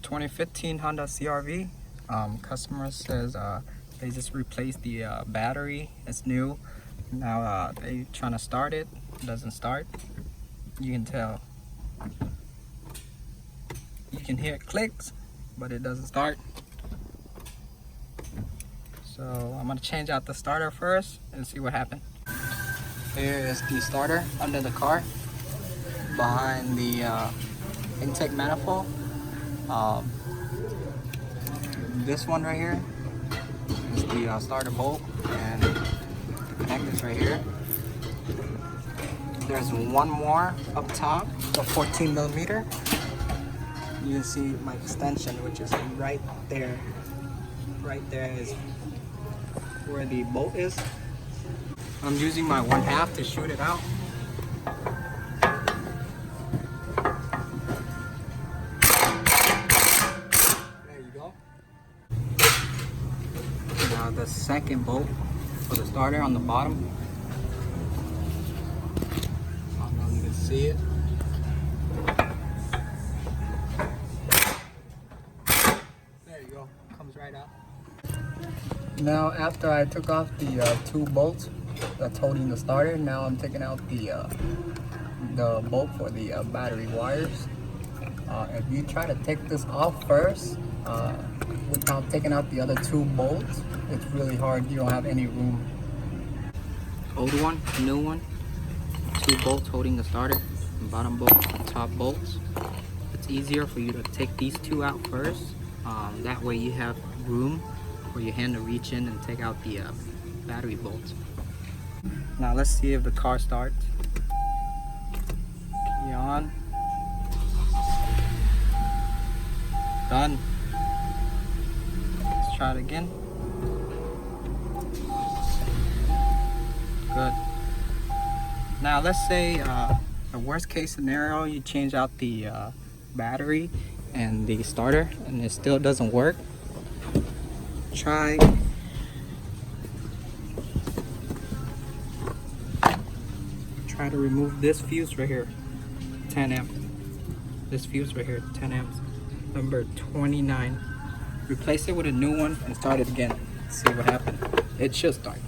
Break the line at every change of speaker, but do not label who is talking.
2015 Honda CRV. Customer says they just replaced the battery. It's new. Now they trying to start it. It doesn't start. You can tell. You can hear it clicks, but it doesn't start. So I'm gonna change out the starter first and see what happens. Here is the starter under the car, behind the intake manifold. This one right here is the starter bolt, and the connectors right here. There's one more up top, a 14 millimeter. You can see my extension, which is right there. Right there is where the bolt is. I'm using my 1/2 to shoot it out. There you go. Now the second bolt for the starter on the bottom. I don't know if you can see it. There you go. Comes right out. Now after I took off the two bolts that's holding the starter, now I'm taking out the bolt for the battery wires. If you try to take this off first without taking out the other two bolts, it's really hard. You don't have any room. Old one, new one, two bolts holding the starter, bottom bolt, top bolts. It's easier for you to take these two out first. That way you have room for your hand to reach in and take out the battery bolts. Now let's see if the car starts. Key on. Done. Let's try it again. Good. Now let's say the worst case scenario, you change out the battery and the starter and it still doesn't work. Try to remove this fuse right here, 10 amps. This fuse right here, 10 amps, number 29. Replace it with a new one and start it again. See what happens. It should start.